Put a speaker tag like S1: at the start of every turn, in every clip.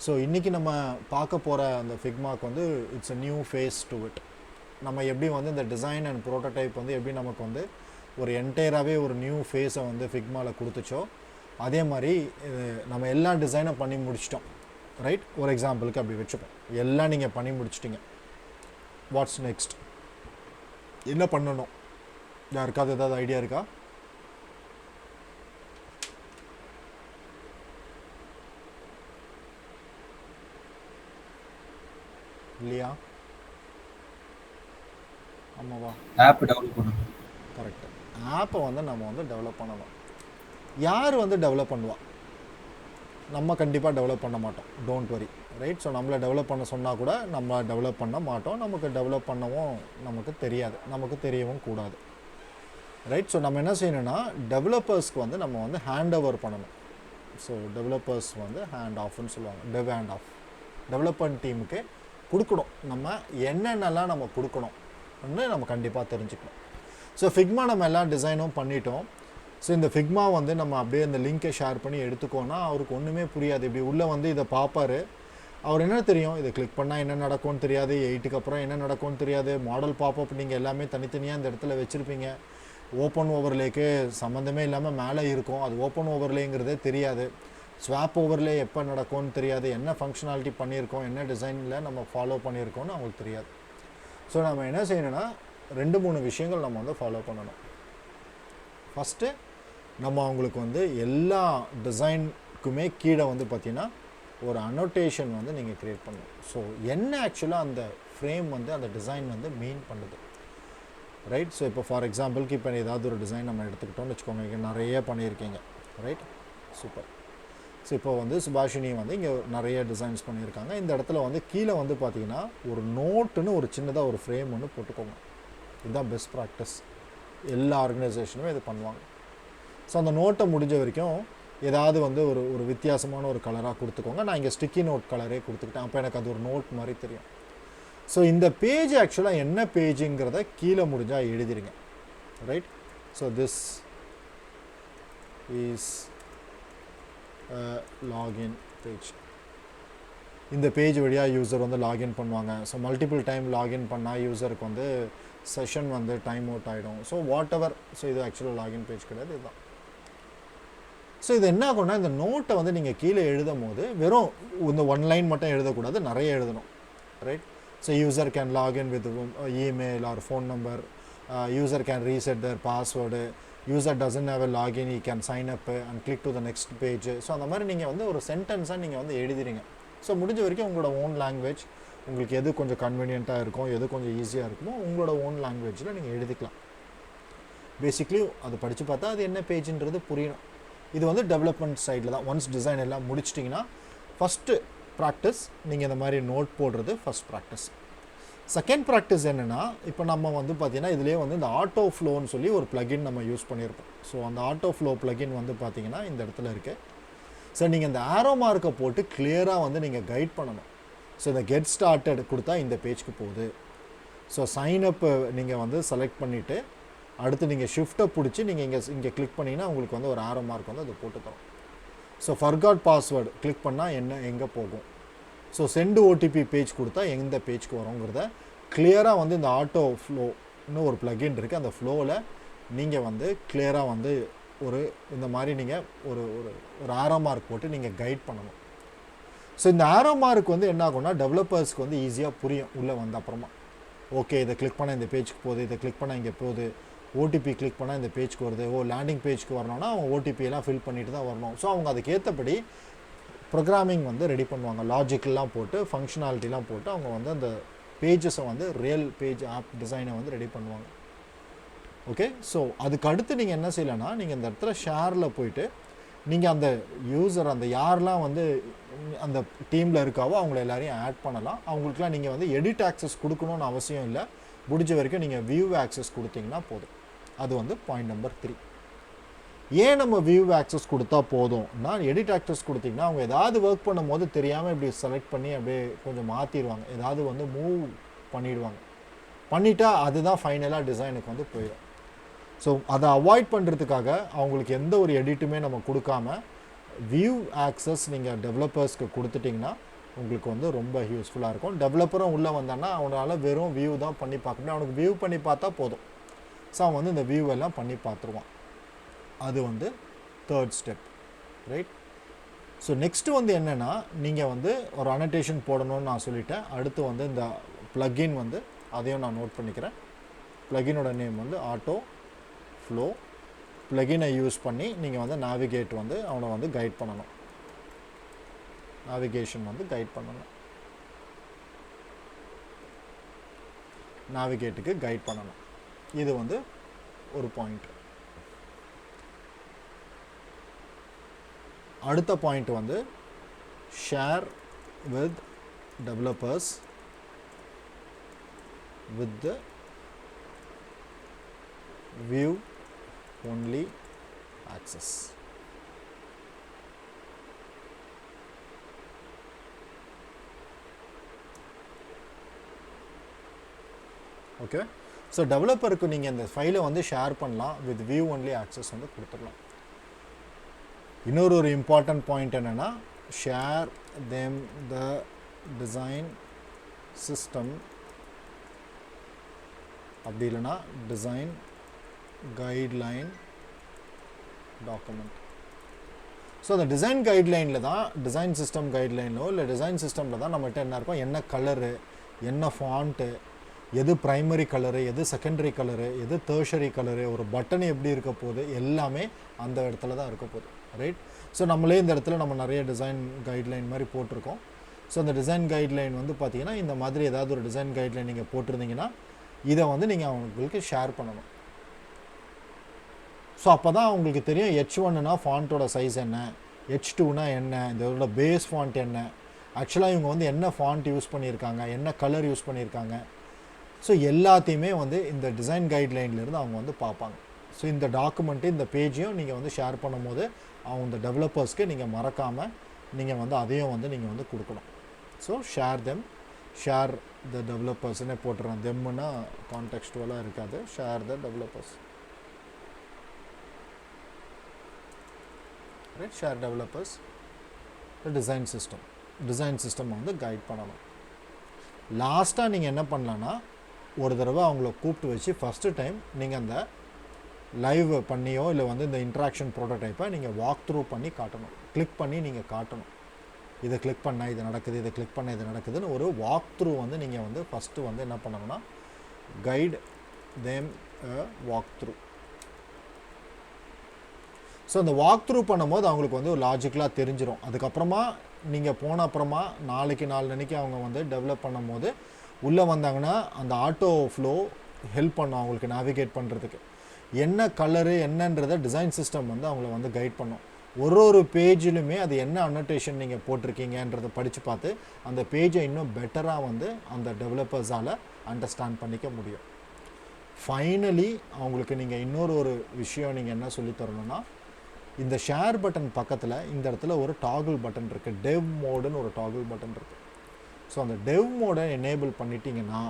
S1: So இன்றைக்கி நம்ம பார்க்க போகிற அந்த ஃபிக்மாக்கு வந்து it's a new face to it. நம்ம எப்படி வந்து இந்த டிசைன் அண்ட் ப்ரோட்டோடைப் வந்து எப்படி நமக்கு வந்து ஒரு என்டையராகவே ஒரு நியூ ஃபேஸை வந்து ஃபிக்மாவில் கொடுத்துச்சோ அதே மாதிரி நம்ம எல்லா டிசைனும் பண்ணி முடிச்சிட்டோம், ரைட்? ஒரு எக்ஸாம்பிளுக்கு அப்படி வச்சுப்போம். எல்லாம் நீங்கள் பண்ணி முடிச்சிட்டிங்க. What's next? என்ன பண்ணணும்? யாருக்காவது ஏதாவது ஐடியா இருக்கா? இல்லையா? ஆமாவா?
S2: ஆப் டெவலப் பண்ணணும்.
S1: கரெக்டு. ஆப்பை வந்து நம்ம வந்து டெவலப் பண்ணணும். யார் வந்து டெவலப் பண்ணுவா? நம்ம கண்டிப்பாக டெவலப் பண்ண மாட்டோம், டோன்ட் வரி, ரைட்? ஸோ நம்மளை டெவலப் பண்ண சொன்னால் கூட நம்ம டெவலப் பண்ண மாட்டோம். நமக்கு டெவலப் பண்ணவும் நமக்கு தெரியாது, நமக்கு தெரியவும் கூடாது, ரைட்? ஸோ நம்ம என்ன செய்யணும்னா டெவலப்பர்ஸ்க்கு வந்து நம்ம வந்து ஹேண்ட் ஓவர் பண்ணணும். ஸோ டெவலப்பர்ஸ் வந்து ஹேண்ட் ஆஃப்னு சொல்லுவாங்க, டெவ் ஹேண்ட் ஆஃப். டெவலப்மெண்ட் டீமுக்கு கொடுக்கணும். நம்ம என்னென்னலாம் நம்ம கொடுக்கணும்னு நம்ம கண்டிப்பாக தெரிஞ்சுக்கணும். ஸோ ஃபிக்மா நம்ம எல்லா டிசைனும் பண்ணிட்டோம். ஸோ இந்த ஃபிக்மா வந்து நம்ம அப்படியே இந்த லிங்க்கை ஷேர் பண்ணி எடுத்துக்கோன்னா அவருக்கு ஒன்றுமே புரியாது. இப்படி உள்ளே வந்து இதை பார்ப்பார், அவர் என்ன தெரியும், இதை கிளிக் பண்ணால் என்ன நடக்கும்னு தெரியாது, 8க்கு அப்புறம் என்ன நடக்கும்னு தெரியாது, மாடல் பாப்பப் நீங்கள் எல்லாமே தனித்தனியாக இந்த இடத்துல வச்சுருப்பீங்க. ஓப்பன் ஓவர்லேக்கு சம்மந்தமே இல்லாமல் மேலே இருக்கும், அது ஓப்பன் ஓவர்லேங்கிறதே தெரியாது. ஸ்வாப் ஓவர்லே எப்போ நடக்கும்னு தெரியாது, என்ன ஃபங்க்ஷனாலிட்டி பண்ணியிருக்கோம், என்ன டிசைனில் நம்ம ஃபாலோ பண்ணியிருக்கோம்னு அவங்களுக்கு தெரியாது. ஸோ நம்ம என்ன செய்யணும்னா 2-3 விஷயங்கள் நம்ம வந்து ஃபாலோ பண்ணணும். ஃபஸ்ட்டு நம்ம அவங்களுக்கு வந்து எல்லா டிசைனுக்குமே கீழே வந்து பார்த்திங்கன்னா ஒரு அனோட்டேஷன் வந்து நீங்கள் க்ரியேட் பண்ணணும். ஸோ என்ன ஆக்சுவலாக அந்த ஃப்ரேம் வந்து அந்த டிசைன் வந்து மீன் பண்ணுது, ரைட்? ஸோ இப்போ ஃபார் எக்ஸாம்பிளுக்கு இப்போ ஏதாவது ஒரு டிசைன் நம்ம எடுத்துக்கிட்டோம்னு வச்சுக்கோங்க, இங்கே நிறைய பண்ணியிருக்கீங்க, ரைட்? சூப்பர். ஸோ இப்போ வந்து சுபாஷினி வந்து இங்கே நிறைய டிசைன்ஸ் பண்ணியிருக்காங்க. இந்த இடத்துல வந்து கீழே வந்து பார்த்திங்கன்னா ஒரு நோட்டுன்னு ஒரு சின்னதாக ஒரு ஃப்ரேம் ஒன்று போட்டுக்கோங்க. இதுதான் பெஸ்ட் ப்ராக்டிஸ், எல்லா ஆர்கனைசேஷனுமே இது பண்ணுவாங்க. ஸோ அந்த நோட்டை முடிஞ்ச வரைக்கும் ஏதாவது வந்து ஒரு வித்தியாசமான ஒரு கலராக கொடுத்துக்கோங்க. நான் இங்கே ஸ்டிக்கி நோட் கலரே கொடுத்துக்கிட்டேன், அப்போ எனக்கு அது ஒரு நோட் மாதிரி தெரியும். ஸோ இந்த பேஜ் ஆக்சுவலாக என்ன பேஜுங்கிறத கீழே முடிஞ்சால் எழுதிடுங்க, right? So this is login page. இந்த பேஜ் வழியாக யூசர் வந்து லாகின் பண்ணுவாங்க. ஸோ மல்டிபிள் டைம் லாகின் பண்ணால் யூசருக்கு வந்து செஷன் வந்து டைம் அவுட் ஆகிடும். So whatever. ஸோ இது ஆக்சுவலாக லாகின் பேஜ் கிடையாது, இதுதான். ஸோ இது என்ன ஆகும்னா இந்த நோட்டை வந்து நீங்கள் கீழே எழுதும் போது வெறும் இந்த 1 லைன் மட்டும் எழுதக்கூடாது, நிறைய எழுதணும், right? So user can login with email or phone number, user can reset their password, user doesn't have a login, he can sign up and click to the next page. So அந்த மாதிரி நீங்கள் வந்து ஒரு சென்டென்ஸாக நீங்கள் வந்து எழுதிறீங்க. So முடிஞ்ச வரைக்கும் உங்களோட ஓன் லாங்குவேஜ், உங்களுக்கு எது கொஞ்சம் கன்வீனியண்ட்டாக இருக்கும், எது கொஞ்சம் ஈஸியாக இருக்குமோ உங்களோட ஓன் லாங்குவேஜில் நீங்கள் எழுதிக்கலாம். பேசிக்லி அது படித்து பார்த்தா அது என்ன பேஜுன்றது புரியணும். இது வந்து டெவலப்மெண்ட் சைடில் தான். ஒன்ஸ் டிசைன் எல்லாம் முடிச்சிட்டிங்கன்னா ஃபஸ்ட்டு ப்ராக்டிஸ் நீங்கள் இந்த மாதிரி நோட் போடுறது ஃபஸ்ட் ப்ராக்டிஸ். செகண்ட் ப்ராக்டிஸ் என்னென்னா, இப்போ நம்ம வந்து பார்த்திங்கன்னா இதிலே வந்து இந்த ஆட்டோ ஃப்ளோன்னு சொல்லி ஒரு ப்ளகின் நம்ம யூஸ் பண்ணியிருப்போம். ஸோ அந்த ஆட்டோ ஃப்ளோ ப்ளகின் வந்து பார்த்திங்கன்னா இந்த இடத்துல இருக்குது. ஸோ நீங்கள் இந்த ஆரோ மார்க்கை போட்டு கிளியராக வந்து நீங்கள் கைட் பண்ணணும். ஸோ இந்த கெட் ஸ்டார்டட் கொடுத்தா இந்த பேஜ்க்கு போகுது. ஸோ சைனப்பு நீங்கள் வந்து செலக்ட் பண்ணிவிட்டு அடுத்து நீங்கள் ஷிஃப்ட்டை பிடிச்சி நீங்கள் இங்கே கிளிக் பண்ணிங்கன்னா உங்களுக்கு வந்து ஒரு ஆரோ மார்க் வந்து அது போட்டு தரும். ஸோ ஃபர்காட் பாஸ்வேர்டு கிளிக் பண்ணால் எங்கே போகும், ஸோ சென்டு ஓடிபி பேஜ் கொடுத்தா எந்த பேஜ்க்கு வரோங்கிறத கிளியராக வந்து இந்த ஆட்டோ ஃப்ளோன்னு ஒரு ப்ளகின் இருக்குது, அந்த ஃப்ளோவில் நீங்கள் வந்து கிளியராக வந்து இந்த மாதிரி நீங்கள் ஒரு ஆரோ மார்க் போட்டு நீங்கள் கைட் பண்ணணும். ஸோ இந்த ஆரோ மார்க் வந்து என்ன ஆகும்னா டெவலப்பர்ஸ்க்கு வந்து ஈஸியாக புரியும். உள்ளே வந்த அப்புறமா ஓகே இதை கிளிக் பண்ணால் இந்த பேஜ்க்கு போகுது, இதை கிளிக் பண்ணால் இங்கே போகுது, ஓடிபி கிளிக் பண்ணால் இந்த பேஜ்க்கு வருது, லேண்டிங் பேஜ்க்கு வரணும்னா அவங்க ஓடிபியெல்லாம் ஃபில் பண்ணிட்டு தான் வரணும். ஸோ அவங்க அதுக்கேற்றபடி ப்ரோக்ராமிங் வந்து ரெடி பண்ணுவாங்க, லாஜிக்கெல்லாம் போட்டு ஃபங்க்ஷனாலிட்டிலாம் போட்டு அவங்க வந்து அந்த பேஜஸை வந்து ரியல் பேஜ் ஆப் டிசைனை வந்து ரெடி பண்ணுவாங்க. ஓகே, ஸோ அதுக்கு அடுத்து நீங்கள் என்ன செய்யலைன்னா நீங்கள் இந்த இடத்துல ஷேரில் போயிட்டு நீங்கள் அந்த யூசர் அந்த யாரெல்லாம் வந்து அந்த டீமில் இருக்காவோ அவங்கள எல்லாரையும் ஆட் பண்ணலாம். அவங்களுக்குலாம் நீங்கள் வந்து எடிட் ஆக்சஸ் கொடுக்கணும்னு அவசியம் இல்லை, முடிஞ்ச வரைக்கும் நீங்கள் வியூ ஆக்சஸ் கொடுத்தீங்கன்னா போதும். அது வந்து பாயிண்ட் நம்பர் 3. ஏன் நம்ம வியூ ஆக்சஸ் கொடுத்தா போதும்னா, எடிட் ஆக்சஸ் கொடுத்தீங்கன்னா அவங்க ஏதாவது ஒர்க் பண்ணும்போது தெரியாமல் இப்படி செலக்ட் பண்ணி அப்படியே கொஞ்சம் மாற்றிடுவாங்க, ஏதாவது வந்து மூவ் பண்ணிடுவாங்க, பண்ணிட்டா அதுதான் ஃபைனலாக டிசைனுக்கு வந்து போயிடும். ஸோ அதை அவாய்ட் பண்ணுறதுக்காக அவங்களுக்கு எந்த ஒரு எடிட்டுமே நம்ம கொடுக்காம வியூ ஆக்சஸ் நீங்கள் டெவலப்பர்ஸ்க்கு கொடுத்துட்டிங்கன்னா உங்களுக்கு வந்து ரொம்ப யூஸ்ஃபுல்லாக இருக்கும். டெவலப்பரும் உள்ளே வந்தான்னா அவனால் வெறும் வியூ தான் பண்ணி பார்க்க முடியும். அவனுக்கு வியூ பண்ணி பார்த்தா போதும். ஸோ அவன் வந்து இந்த வியூ எல்லாம் பண்ணி பார்த்துருவான். அது வந்து third step, right? So next வந்து என்னென்னா, நீங்கள் வந்து ஒரு அனோட்டேஷன் போடணும்னு நான் சொல்லிட்டேன். அடுத்து வந்து இந்த ப்ளக்கின் வந்து அதையும் நான் நோட் பண்ணிக்கிறேன். ப்ளக்கினோட நேம் வந்து ஆட்டோ ஃப்ளோ. ப்ளக்கினை யூஸ் பண்ணி நீங்கள் வந்து நேவிகேட் வந்து அவனை வந்து கைட் பண்ணணும். நேவிகேஷன் வந்து கைட் பண்ணணும். நேவிகேட்டுக்கு கைட் பண்ணணும். இது வந்து ஒரு பாயிண்ட். அடுத்த பாயிண்ட் வந்து share with developers with the view only access. Okay, so டெவலப்பருக்கு நீங்கள் இந்த ஃபைலை வந்து ஷேர் பண்ணலாம், வித் வியூ ஒன்லி ஆக்சஸ் வந்து கொடுத்துடலாம். இன்னொரு இம்பார்ட்டன்ட் பாயிண்ட் என்னென்னா, share them the design system, அப்படி இல்லைனா டிசைன் கைட்லைன் டாக்குமெண்ட். ஸோ அந்த டிசைன் கைட்லைனில் தான், டிசைன் சிஸ்டம் கைட்லைனோ இல்லை டிசைன் சிஸ்டமில் தான் நம்மகிட்ட என்ன இருக்கும், என்ன கலரு, என்ன ஃபாண்ட்டு, எது ப்ரைமரி கலரு, எது செகண்டரி கலரு, எது டெர்ஷரி கலரு, ஒரு பட்டன் எப்படி இருக்க போகுது, எல்லாமே அந்த இடத்துல தான் இருக்க போகுது, ரைட்? ஸோ நம்மளே இந்த இடத்துல நம்ம நிறைய டிசைன் கைட்லைன் மாதிரி போட்டிருக்கோம். ஸோ அந்த டிசைன் கைட்லைன் வந்து பார்த்திங்கன்னா இந்த மாதிரி ஏதாவது ஒரு டிசைன் கைட்லைன் நீங்கள் போட்டிருந்தீங்கன்னா இதை வந்து நீங்கள் அவங்களுக்கு ஷேர் பண்ணணும். ஸோ அப்போ தான் அவங்களுக்கு தெரியும் H1னா ஃபாண்ட்டோட சைஸ் என்ன, H2னா என்ன, இதோட பேஸ் ஃபாண்ட் என்ன, ஆக்சுவலாக இவங்க வந்து என்ன ஃபாண்ட் யூஸ் பண்ணியிருக்காங்க, என்ன கலர் யூஸ் பண்ணியிருக்காங்க. ஸோ எல்லாத்தையுமே வந்து இந்த டிசைன் கைட்லைன்லேருந்து அவங்க வந்து பார்ப்பாங்க. ஸோ இந்த டாக்குமெண்ட்டு, இந்த பேஜையும் நீங்கள் வந்து ஷேர் பண்ணும் போது அவங்க இந்த டெவலப்பர்ஸ்க்கு நீங்கள் மறக்காமல் நீங்கள் வந்து அதையும் வந்து நீங்கள் வந்து கொடுக்கணும். So share them, share the டெவலப்பர்ஸ்னே போட்டுறேன். தெம்முன்னா கான்டெக்ஸ்டுவலாக இருக்காது. Share the developers, right? Share developers design system, design system வந்து கைட் பண்ணணும். லாஸ்ட்டாக நீங்கள் என்ன பண்ணலான்னா, ஒரு தடவை அவங்கள கூப்பிட்டு வச்சு ஃபஸ்ட்டு டைம் நீங்கள் அந்த லைவ் பண்ணியோ இல்லை வந்து இந்த இன்ட்ராக்ஷன் ப்ரோட்டோடைப்பை நீங்கள் வாக் த்ரூ பண்ணி காட்டணும். கிளிக் பண்ணி நீங்கள் காட்டணும், இதை கிளிக் பண்ணால் இது நடக்குது, இதை கிளிக் பண்ணால் இது நடக்குதுன்னு ஒரு வாக் த்ரூ வந்து நீங்கள் வந்து ஃபஸ்ட்டு வந்து என்ன பண்ணணும்னா, guide them walk through. So அந்த வாக் த்ரூ பண்ணும்போது அவங்களுக்கு வந்து ஒரு லாஜிக்கலாக தெரிஞ்சிடும். அதுக்கப்புறமா நீங்கள் போன அப்புறமா நாளைக்கு நாளன்னைக்கு அவங்க வந்து டெவலப் பண்ணும் போது உள்ளே வந்தாங்கன்னா அந்த ஆட்டோ ஃப்ளோ ஹெல்ப் பண்ணும் அவங்களுக்கு நேவிகேட் பண்ணுறதுக்கு. என்ன கலரு என்னன்றதை டிசைன் சிஸ்டம் வந்து அவங்கள வந்து கைட் பண்ணும். ஒரு பேஜிலுமே அது என்ன அனோட்டேஷன் நீங்கள் போட்டிருக்கீங்கன்றதை படித்து பார்த்து அந்த பேஜை இன்னும் பெட்டராக வந்து அந்த டெவலப்பர்ஸால் அண்டர்ஸ்டாண்ட் பண்ணிக்க முடியும். ஃபைனலி அவங்களுக்கு நீங்கள் இன்னொரு விஷயம் நீங்கள் என்ன சொல்லித்தரணும்னா, இந்த ஷேர் பட்டன் பக்கத்தில் இந்த இடத்துல ஒரு டாகிள் பட்டன் இருக்குது, டெவ் மோடுன்னு ஒரு டாகிள் பட்டன் இருக்குது. ஸோ அந்த டெவ் மோடை எனேபிள் பண்ணிட்டீங்கன்னா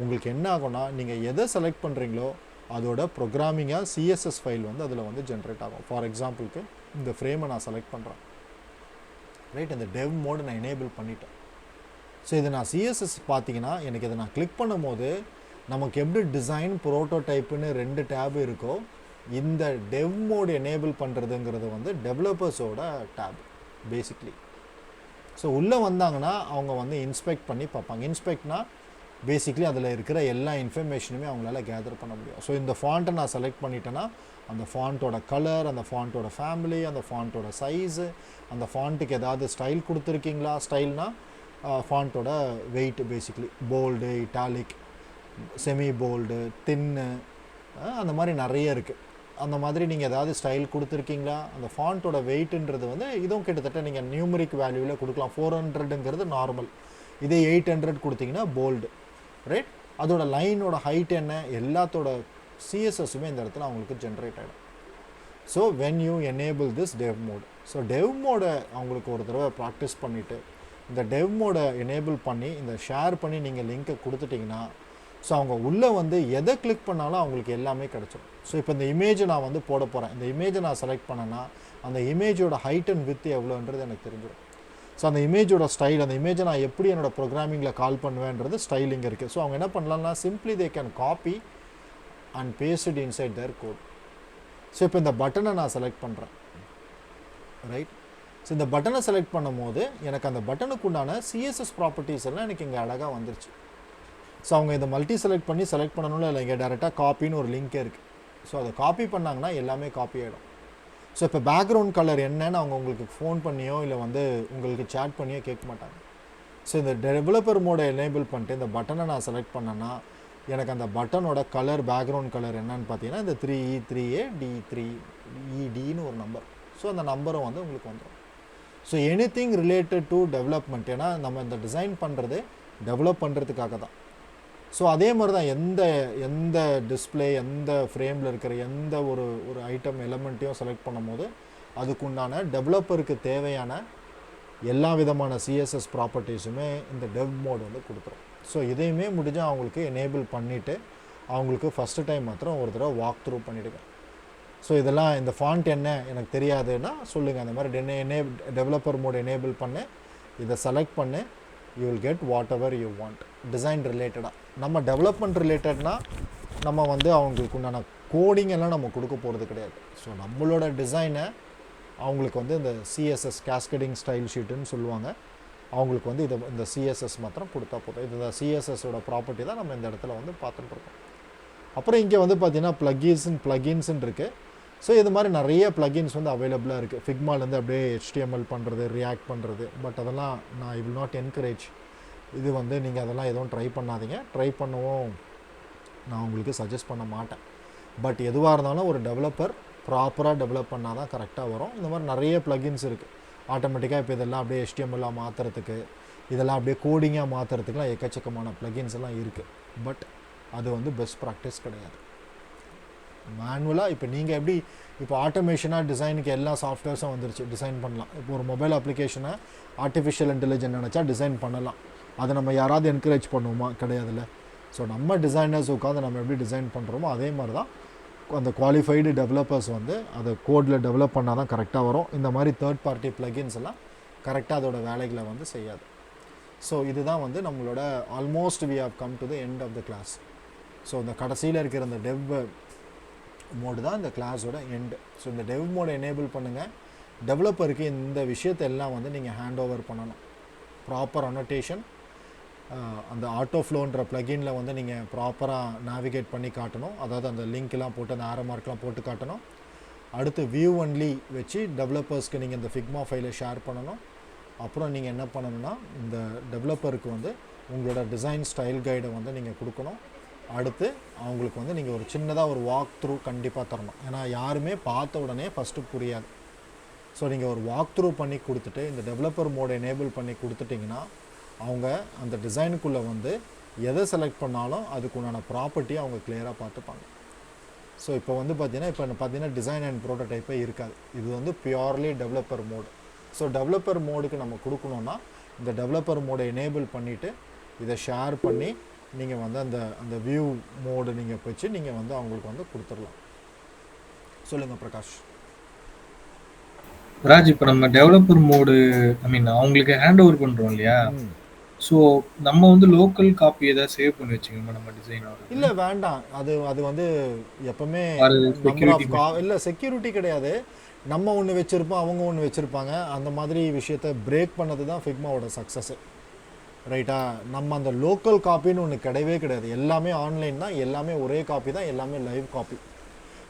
S1: உங்களுக்கு என்ன ஆகும்னா, நீங்கள் எதை செலக்ட் பண்ணுறீங்களோ அதோட ப்ரோக்ராமிங்காக CSS ஃபைல் வந்து அதில் வந்து ஜென்ரேட் ஆகும். ஃபார் எக்ஸாம்பிளுக்கு இந்த ஃப்ரேமை நான் செலக்ட் பண்ணுறேன், ரைட்? இந்த டெவ் மோடு நான் எனேபிள் பண்ணிட்டேன். ஸோ இதை நான் CSS பார்த்தீங்கன்னா எனக்கு இதை நான் கிளிக் பண்ணும் போது நமக்கு எப்படி டிசைன் ப்ரோட்டோடைப்புன்னு 2 டேப் இருக்கோ, இந்த டெவ் மோடு எனேபிள் பண்ணுறதுங்கிறது வந்து டெவலப்பர்ஸோட டேப் பேசிக்லி. ஸோ உள்ளே வந்தாங்கன்னா அவங்க வந்து இன்ஸ்பெக்ட் பண்ணி பார்ப்பாங்க. இன்ஸ்பெக்ட்னா பேசிக்லி அதில் இருக்கிற எல்லா இன்ஃபர்மேஷனுமே அவங்களால கேதர் பண்ண முடியும். ஸோ இந்த ஃபாண்ட்டை நான் செலக்ட் பண்ணிட்டேன்னா அந்த ஃபாண்ட்டோட கலர், அந்த ஃபாண்ட்டோட ஃபேமிலி, அந்த ஃபாண்ட்டோட சைஸு, அந்த ஃபாண்ட்டுக்கு ஏதாவது ஸ்டைல் கொடுத்துருக்கீங்களா, ஸ்டைல்னா ஃபாண்ட்டோட weight, basically bold, italic, semi bold, thin, அந்த மாதிரி நிறைய இருக்குது. அந்த மாதிரி நீங்கள் ஏதாவது ஸ்டைல் கொடுத்துருக்கீங்களா, அந்த ஃபாண்ட்டோட வெயிட்டுன்றது வந்து இதுவும் கிட்டத்தட்ட நீங்கள் நியூமரிக் வேல்யூவில் கொடுக்கலாம். 400ங்கிறது நார்மல், இதே 800 கொடுத்தீங்கன்னா போல்டு, ரைட்? அதோட லைனோட ஹைட் என்ன, எல்லாத்தோட CSSமே இந்த இடத்துல அவங்களுக்கு ஜென்ரேட் ஆகிடும். So when you enable this dev mode, so dev மோடை அவங்களுக்கு ஒரு தடவை ப்ராக்டிஸ் பண்ணிவிட்டு இந்த டெவ் மோடை எனேபிள் பண்ணி இந்த ஷேர் பண்ணி நீங்கள் லிங்க்கை கொடுத்துட்டிங்கன்னா ஸோ அவங்க உள்ளே வந்து எதை கிளிக் பண்ணாலும் அவங்களுக்கு எல்லாமே கிடச்சிடும். ஸோ இப்போ இந்த இமேஜை நான் வந்து போட போகிறேன், இந்த இமேஜை நான் செலக்ட் பண்ணேன்னா அந்த இமேஜோட ஹைட் அண்ட் வித் எவ்வளோன்றது எனக்கு தெரிஞ்சிடும். ஸோ அந்த இமேஜோட ஸ்டைல், அந்த இமேஜை நான் எப்படி என்னோடய ப்ரோக்ராமிங்கில் கால் பண்ணுவேன்றது ஸ்டைலிங் இருக்குது. ஸோ அவங்க என்ன பண்ணலாம்னா simply they can copy and paste it inside their code. So இப்போ இந்த பட்டனை நான் செலக்ட் பண்ணுறேன், ரைட். ஸோ இந்த பட்டனை செலக்ட் பண்ணும் போது எனக்கு அந்த பட்டனுக்கு உண்டான சிஎஸ்எஸ் ப்ராப்பர்ட்டிஸ் எல்லாம் எனக்கு இங்கே அழகாக வந்துருச்சு. ஸோ அவங்க இதை மல்டி செலக்ட் பண்ணணும்ல, இல்லை இங்கே டேரெக்டாக காப்பின்னு ஒரு லிங்க்கே இருக்குது. ஸோ அதை காப்பி பண்ணாங்கன்னா எல்லாமே காப்பி ஆகிடும். ஸோ இப்போ பேக்ரவுண்ட் கலர் என்னன்னு அவங்க உங்களுக்கு ஃபோன் பண்ணியோ இல்லை வந்து உங்களுக்கு சேட் பண்ணியோ கேட்க மாட்டாங்க. ஸோ இந்த டெவலப்பர் மோடை எனேபிள் பண்ணிட்டு இந்த பட்டனை நான் செலக்ட் பண்ணேன்னா எனக்கு அந்த பட்டனோட கலர், பேக்ரவுண்ட் கலர் என்னன்னு பார்த்தீங்கன்னா இந்த 3E3A D3EDன்னு ஒரு நம்பர். ஸோ அந்த நம்பரும் வந்து உங்களுக்கு வந்துடும். So anything related to development, ஏன்னா நம்ம இந்த டிசைன் பண்ணுறது டெவலப் பண்ணுறதுக்காக தான். ஸோ அதே மாதிரி தான் எந்த டிஸ்பிளே, எந்த ஃப்ரேமில் இருக்கிற எந்த ஒரு ஐட்டம் எலமெண்ட்டையும் செலக்ட் பண்ணும் போது அதுக்குண்டான டெவலப்பருக்கு தேவையான எல்லா விதமான சிஎஸ்எஸ் ப்ராப்பர்ட்டிஸுமே இந்த டெவ் மோட் வந்து கொடுத்துரும். ஸோ இதையுமே முடிஞ்சால் அவங்களுக்கு எனேபிள் பண்ணிவிட்டு அவங்களுக்கு ஃபஸ்ட்டு டைம் மாத்திரம் ஒரு தடவை வாக் த்ரூ பண்ணிவிடுங்க. ஸோ இதெல்லாம் இந்த ஃபாண்ட் என்ன எனக்கு தெரியாதுன்னா சொல்லுங்கள், அந்த மாதிரி டெவலப்பர் மோட் எனேபிள் பண்ணு, இதை செலக்ட் பண்ணு, you will get what ever you want. Design ரிலேட்டடாக நம்ம டெவலப்மெண்ட் ரிலேட்டட்னா நம்ம வந்து அவங்களுக்கு உண்டான கோடிங் எல்லாம் நம்ம கொடுக்க போகிறது கிடையாது. ஸோ நம்மளோட டிசைனை அவங்களுக்கு வந்து இந்த சிஎஸ்எஸ் கேஸ்கடிங் ஸ்டைல் ஷீட்டுன்னு சொல்லுவாங்க, அவங்களுக்கு வந்து இந்த சிஎஸ்எஸ் மாத்திரம் கொடுத்தா போதும். இது சிஎஸ்எஸோட ப்ராப்பர்ட்டி தான் நம்ம இந்த இடத்துல வந்து பார்த்துட்டுருக்கோம். அப்புறம் இங்கே வந்து பார்த்திங்கன்னா ப்ளகின்ஸ்ன்னு இருக்குது. ஸோ இது மாதிரி நிறைய ப்ளகின்ஸ் வந்து அவைலபிளாக இருக்குது. ஃபிக்மாலேருந்து அப்படியே HTML பண்ணுறது, ரியாக்ட் பண்ணுறது. பட் அதெல்லாம் நான் ஐ வில் நாட் என்கரேஜ். இது வந்து நீங்கள் அதெல்லாம் எதுவும் ட்ரை பண்ணாதீங்க. ட்ரை பண்ணவும் நான் உங்களுக்கு சஜஸ்ட் பண்ண மாட்டேன். பட் எதுவாக இருந்தாலும் ஒரு டெவலப்பர் ப்ராப்பராக டெவலப் பண்ணால் தான் கரெக்டாக வரும். இந்த மாதிரி நிறைய ப்ளகின்ஸ் இருக்குது. ஆட்டோமேட்டிக்காக இப்போ இதெல்லாம் அப்படியே HTML-ஆக மாற்றுறதுக்கு, இதெல்லாம் அப்படியே கோடிங்காக மாற்றுறதுக்குலாம் எக்கச்சக்கமான ப்ளகின்ஸ் எல்லாம் இருக்குது. பட் அது வந்து பெஸ்ட் ப்ராக்டிஸ் கிடையாது. மேனுவலாக இப்போ நீங்கள் எப்படி இப்போ ஆட்டோமேஷனாக டிசைனுக்கு எல்லா சாஃப்ட்வேர்ஸும் வந்துருச்சு, டிசைன் பண்ணலாம். இப்போ ஒரு மொபைல் அப்ளிகேஷனை ஆர்டிஃபிஷியல் இன்டெலிஜென்ட் நினச்சா டிசைன் பண்ணலாம். அதை நம்ம யாராவது என்கரேஜ் பண்ணுவோமா? கிடையாதுல்ல. ஸோ நம்ம டிசைனர்ஸ் உட்காந்து நம்ம எப்படி டிசைன் பண்ணுறோமோ அதே மாதிரி தான் அந்த குவாலிஃபைடு டெவலப்பர்ஸ் வந்து அதை கோடில் டெவலப் பண்ணால் தான் கரெக்டாக வரும். இந்த மாதிரி தேர்ட் பார்ட்டி ப்ளகின்ஸ் எல்லாம் கரெக்டாக அதோட வேலைகளை வந்து செய்யாது. ஸோ இதுதான் வந்து நம்மளோட almost we have come to the end of the class. So இந்த கடைசியில் இருக்கிற இந்த டெவ் மோடு தான் இந்த கிளாஸோட எண்டு. ஸோ இந்த டெவ் மோடை எனேபிள் பண்ணுங்கள். டெவலப்பருக்கு இந்த விஷயத்தை எல்லாம் வந்து நீங்கள் ஹேண்ட் ஓவர் பண்ணணும். ப்ராப்பர் அனோட்டேஷன், அந்த ஆட்டோ ஃப்ளோன்ற ப்ளகினில் வந்து நீங்கள் ப்ராப்பராக நேவிகேட் பண்ணி காட்டணும். அதாவது அந்த லிங்க்லாம் போட்டு அந்த ஆரோ மார்க்லாம் போட்டு காட்டணும். அடுத்து வியூ ஒன்லி வச்சு டெவலப்பர்ஸ்க்கு நீங்கள் இந்த ஃபிக்மா ஃபைலை ஷேர் பண்ணணும். அப்புறம் நீங்கள் என்ன பண்ணணும்னா இந்த டெவலப்பருக்கு வந்து உங்களோட டிசைன் ஸ்டைல் கைடை வந்து நீங்கள் கொடுக்கணும். அடுத்து அவங்களுக்கு வந்து நீங்கள் ஒரு சின்னதாக ஒரு வாக் த்ரூ கண்டிப்பாக தரணும். ஏன்னா யாருமே பார்த்த உடனே ஃபஸ்ட்டு புரியாது. ஸோ நீங்கள் ஒரு வாக் த்ரூ பண்ணி கொடுத்துட்டு இந்த டெவலப்பர் மோடை எனேபிள் பண்ணி கொடுத்துட்டிங்கன்னா அவங்க அந்த டிசைனுக்குள்ளே வந்து எதை செலக்ட் பண்ணாலும் அதுக்குண்டான ப்ராப்பர்ட்டியை அவங்க கிளியராக பார்த்துப்பாங்க. ஸோ இப்போ வந்து பார்த்தீங்கன்னா டிசைன் அண்ட் ப்ரோட்டோடைப்பே இருக்காது. இது வந்து purely developer mode. So developer மோடுக்கு நம்ம கொடுக்கணுன்னா இந்த டெவலப்பர் மோடை எனேபிள் பண்ணிவிட்டு இதை ஷேர் பண்ணி நீங்கள் வந்து அந்த வியூ மோடு நீங்கள் வச்சு நீங்கள் வந்து அவங்களுக்கு வந்து கொடுத்துடலாம். சொல்லுங்கள் பிரகாஷ்.
S2: ராஜ், இப்போ நம்ம டெவலப்பர் மோடு அவங்களுக்கு ஹேண்ட் ஓவர் பண்ணுறோம் இல்லையா? ஸோ நம்ம வந்து லோக்கல் காப்பி ஏதாவது சேவ் பண்ணி வச்சுக்கோங்க நம்ம டிசைனோட.
S1: இல்லை வேண்டாம், அது வந்து எப்பவுமே இல்லை செக்யூரிட்டி கிடையாது. நம்ம ஒன்று வச்சுருப்போம், அவங்க ஒன்று வச்சுருப்பாங்க. அந்த மாதிரி விஷயத்தை பிரேக் பண்ணது தான் ஃபிக்மாவோட சக்ஸஸ்ஸு, ரைட்டா? நம்ம அந்த லோக்கல் காப்பின்னு ஒன்று கிடையவே கிடையாது. எல்லாமே ஆன்லைன் தான், எல்லாமே ஒரே காப்பி தான், எல்லாமே லைவ் காப்பி.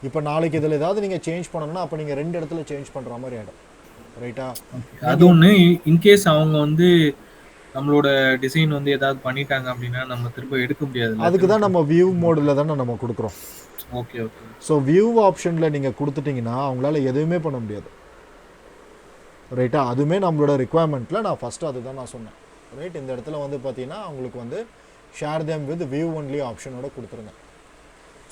S1: இப்போ நாளைக்கு இதில் ஏதாவது நீங்கள் சேஞ்ச் பண்ணணும்னா அப்போ நீங்கள் 2 இடத்துல சேஞ்ச் பண்ணுற மாதிரி ஆகிடும், ரைட்டா?
S2: அது ஒன்று. இன்கேஸ் அவங்க வந்து நம்மளோட டிசைன் வந்து ஏதாவது பண்ணிட்டாங்க அப்படின்னா நம்ம திரும்ப எடுக்க முடியாது.
S1: அதுக்கு தான் நம்ம வியூ மோடில் தானே நம்ம கொடுக்குறோம்.
S2: Okay okay.
S1: ஸோ வியூ ஆப்ஷனில் நீங்கள் கொடுத்துட்டிங்கன்னா அவங்களால எதுவுமே பண்ண முடியாது, ரைட்டா? அதுவுமே நம்மளோட ரிக்குவயர்மெண்ட்டில் நான் ஃபஸ்ட்டு அதுதான் நான் சொன்னேன், ரைட்? இந்த இடத்துல வந்து பார்த்தீங்கன்னா அவங்களுக்கு வந்து share them with view only ஆப்ஷனோட கொடுத்துருங்க.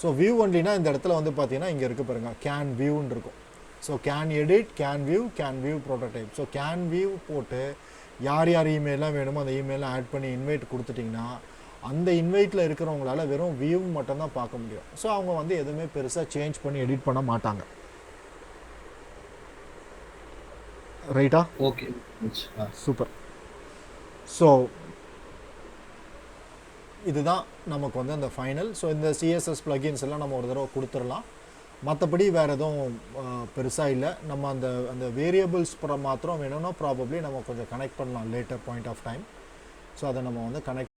S1: ஸோ வியூ ஒன்லினா இந்த இடத்துல வந்து பார்த்தீங்கன்னா இங்கே இருக்குது பாருங்கள், கேன் வியூன்னு இருக்கும். So can edit, can view prototype. So can view போட்டு யார் இமெயிலாம் வேணுமோ அந்த இமெயிலாம் ஆட் பண்ணி இன்வைட் கொடுத்துட்டிங்கன்னா அந்த இன்வைட்டில் இருக்கிறவங்களால வெறும் வியூ மட்டும்தான் பார்க்க முடியும். ஸோ அவங்க வந்து எதுவுமே பெருசாக சேஞ்ச் பண்ணி எடிட் பண்ண மாட்டாங்க, ரைட்டா?
S2: ஓகே.
S1: சூப்பர். ஸோ இதுதான் நமக்கு வந்து அந்த ஃபைனல். ஸோ இந்த சிஎஸ்எஸ் ப்ளகின்ஸ் எல்லாம் நம்ம ஒரு தடவை கொடுத்துடலாம். மற்றபடி வேறு எதுவும் பெருசாக இல்லை. நம்ம அந்த அந்த வேரியபிள்ஸ் மாத்திரம் வேணும்னா ப்ராபப்ளி நம்ம கொஞ்சம் கனெக்ட் பண்ணலாம் later point of time. So அதை நம்ம வந்து கனெக்ட்